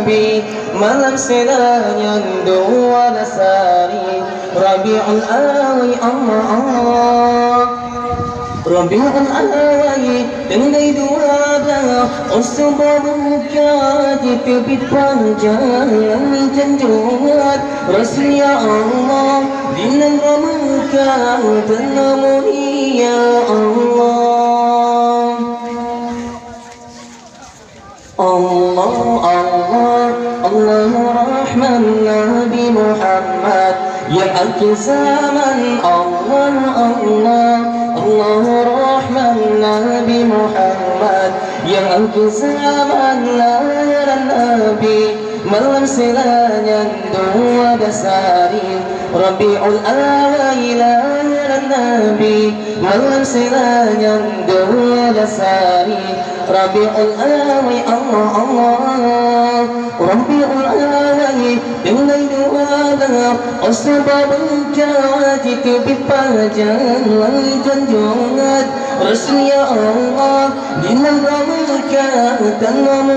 Nabi, malam selanya 12 hari Rabiul Awal. Allah Rabiul Awal tenggai 12 Usbah buka di tepi panjang janjungan Rasul ya Allah dinan muka tenang ya Allah. Allah Allah Allah Rahman Nabi Muhammad ya akhir zaman. Allah Allah Allah Rahman Nabi Muhammad ya akhir zaman. Lahiran Nabi malam selanya 12 hari Rabiul Awal. Lahiran Nabi malam selanya 12 hari Rabiul Awal. Allah Allah Rabiul Awal tenggai 12 Usbah buka di tepi panjang janjungan Rasul ya Allah dinan muka tenang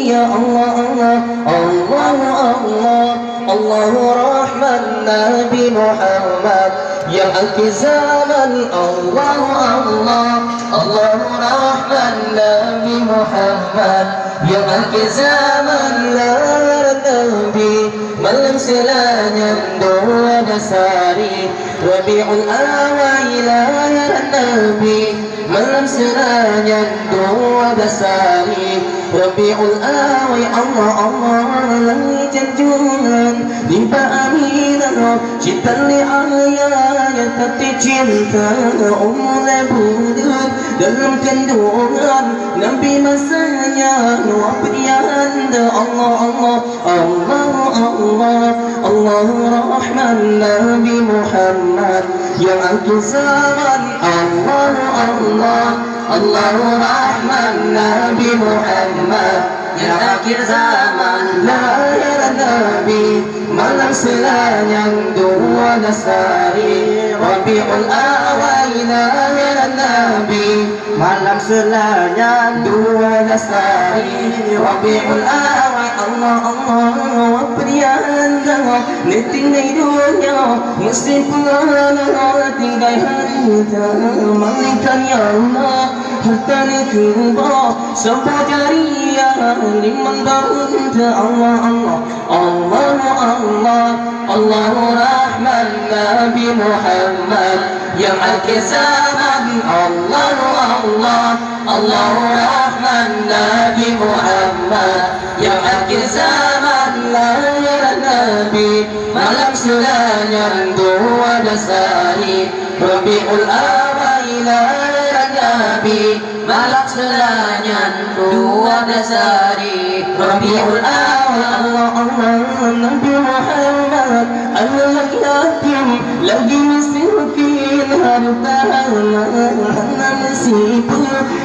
ya Allah. Allah Allah Allah Rahman Nabi Muhammad yang akhir zaman. Allah Allah Allah Rahman Nabi Muhammad yang akhir zaman. Lahiran Nabi malam selanya 12 hari Rabiul Awal. Lahiran Nabi malam selanya 12 hari Rabiul Awal. Allah Allah langit janjungan limpa aminah cinta li ayah yang tati cinta Ummul Budud dalam kandungan Nabi masanya wafat ya anda. Allah Allah Allah Allah Allah Rahman Nabi Muhammad yang akhir zaman. Allah Allah Allah Rahman Nabi Muhammad yang akhir zaman. Lahiran Nabi malam selanya 12 hari Rabiul Awal. Lahiran Nabi malam selanya 12 hari Rabiul Awal. Allah Allah pria anda tinggai dunia mesti pulang tinggai harta malaikat ya Allah harta kubra sampai jariah liman bauta. Allah Allah Allah Allah Allah Rahman Nabi Muhammad yang akhir zaman. Allah Allah Allah Rahman Nabi Muhammad yang akhir zaman. Lahiran Nabi malam selanya 12 hari Rabiul Awal. Lahiran Nabi malam selanya 12 hari Rabiul Awal. Allah Allah Nabi Muhammad anak yatim lagi miskin harta nasibu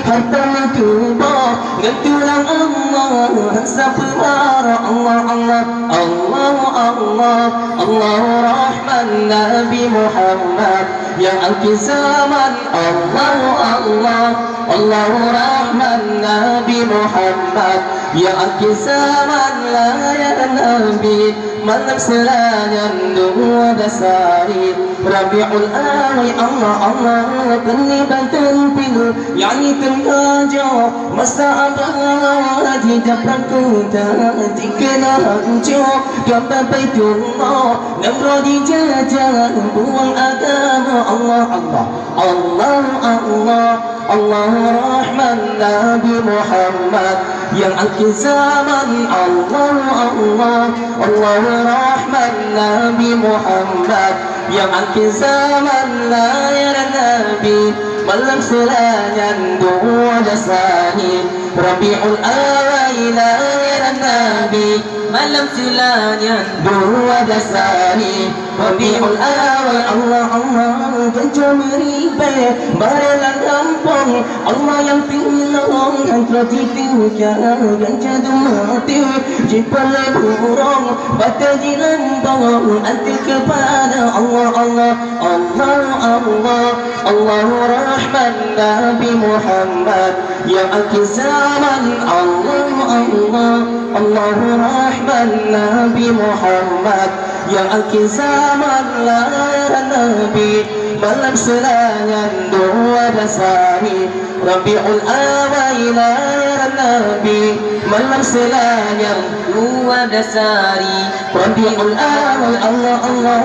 harta tuba gantulang Allah sabar. Allah Allah Allah Allah Allah Rahman Nabi Muhammad yang akhir zaman. Allah Allah Allah Rahman Nabi Muhammad yang akhir zaman. Lahiran Nabi malam selanya 12 hari Rabiul Awal. Allah Allah terlibatkan pil yani tergajah masa abad tidak berkuta dikena hancur gambar Baitullah namro dijajah buang agama. Allah Allah Allah Allah Allah Rahman Nabi Muhammad yang akhir zaman. Allah Allah Allah Rahman Nabi Muhammad yang akhir zaman. Lahiran Nabi malam selanya 12 hari Rabiul Awal. Lahiran Nabi malam selanya 12 hari Rabiul Awal. Allah Allah gajah meribet barilan kampung Allah yang tolong antara tiga gajah mati jipal burung bata dilambang anti kepada Allah Allah Allah Allah Allah Rahman Nabi Muhammad yang akhir zaman. Allah Allah Allah Rahman Nabi Muhammad. Yang akhir zaman lahir Nabi, malam selanyan 12 hari Rabiul Awal lahir Nabi, malam selanyan 12 hari Rabiul Awal. Allah Allah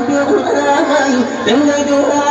Rabiul Awal dengan doa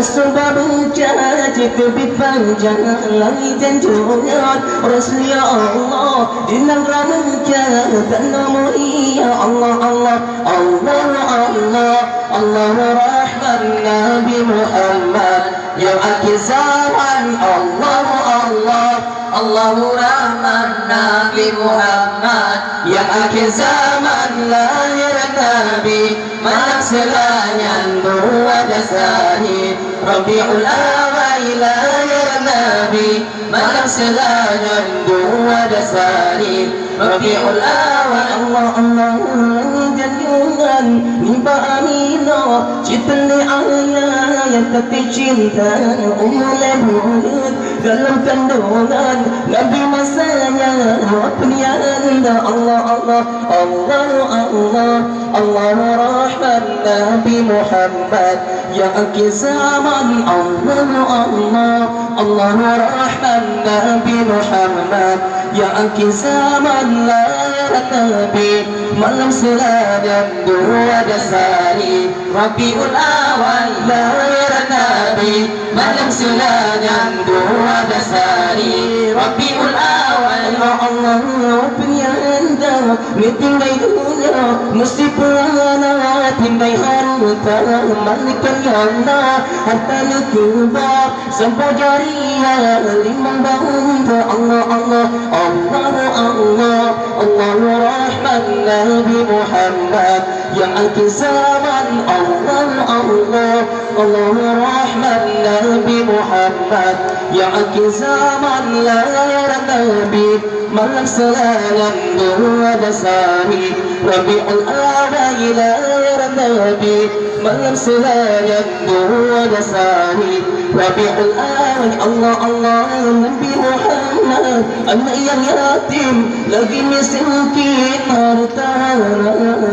As-sabaru jajib berpanjang langit dan junjungan Rasul ya Allah dinang ramuka dan nama ya Allah Allah Allah Allah Allah Rahman Nabi Muhammad yang akhir zaman Allah Allah Allah Rahman Nabi Muhammad yang akhir zaman lahir Nabi malam selanyan 12 hari Rabiul Awal lahir Nabi malam selanyan 12 hari Rabiul Awal. Allah Allah jangan niba aminah cinta ayah yang tapi cinta mulut dalam kandungan Nabi masanya penianda. Allah Allah Allah Allah Allah Rahman Nabi Muhammad yang akhir zaman Allah Allah Allah Rahman Nabi Muhammad yang akhir zaman lahir Nabi malam selanyan 12 hari Rabiul Awal lahir Nabi malam selanyan 12 hari Rabiul Awal. Ya Allah penyanda tinggal dunia mesti pernah tinggal harta malikan Allah harta lukuba sampai jariah limang tahun. Allah Allah Allah Allah Allah Rahman Nabi Muhammad yang akhir zaman Allah Allah Allah Rahman Nabi Muhammad yang akhir zaman lahir Nabi malam selanyan 12 hari Rabiul Awal lahir Nabi malam selanyan 12 hari Rabiul Awal. Allah Allah Nabi Muhammad anak yang yatim lagi miskin harta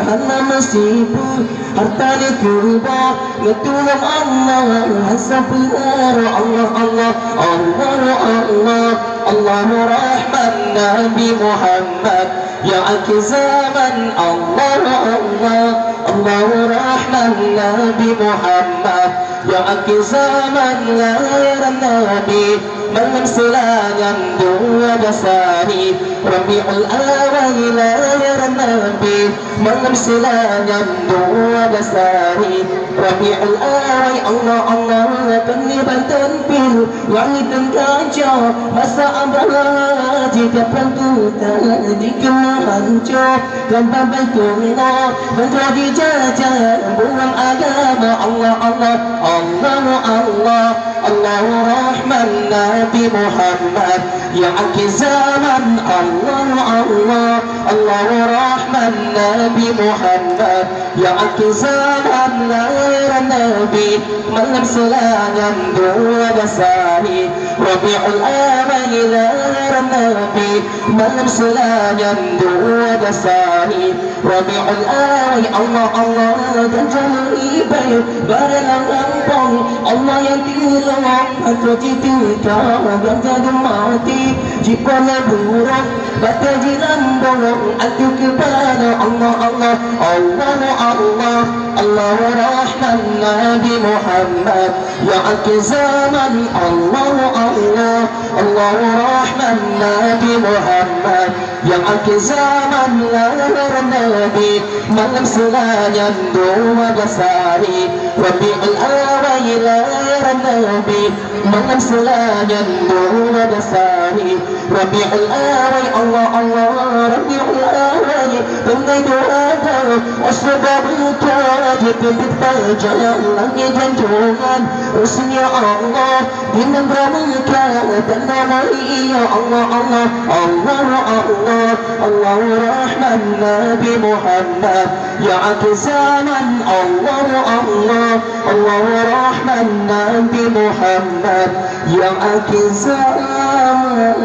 hana masibu harta dikuba ngetulung Allah hasabur Allah Allah Allah Allah Allah Rahman Nabi Muhammad yang akhir zaman Allah Allah Allah Rahman Nabi Muhammad yang akhir zaman lahir Nabi malam selanyan 12 hari Rabiul Awal lahir Nabi malam selanyan 12 hari Rabiul Awal. Allah Allah peniban tampil langit dan gajah masa abad jika pelantutan dikenal hancur dan babaikullah menjadi jajah buang agama. Allah Allah Allah Allah Allah Rahman Nabi Muhammad yang akhir zaman Allah Allah Allah Rahman Nabi Muhammad yang akhir zaman lahir Nabi malam selanyan 12 hari Rabiul Awal lahir Nabi malam selanyan 12 hari Rabiul Awal. Allah Allah dan jalan ibadah barang lampau Allah yang tilang atau citika dan jadi mati jika leburan batal jiran bolong atu kepada Allah Allah Allah Allah Allah Rahman Nabi Muhammad yang akhir zaman Allah Allah Allah Rahman Nabi Muhammad yang akhir zaman lahir Nabi malam selanyan 12 hari Rabiul Awal lahir Nabi malam selanyan 12 hari Rabiul Awal. Allah Allah Rabiul Awal dengan doa As-sabaru jajib berpanjang langit dan junjungan Rasul ya Allah dengan ramuka dan nama ya Allah Allah Allah Allah Allah Rahman Nabi Muhammad yang akhir zaman Allah Allah Allah Rahman Nabi Muhammad yang akhir zaman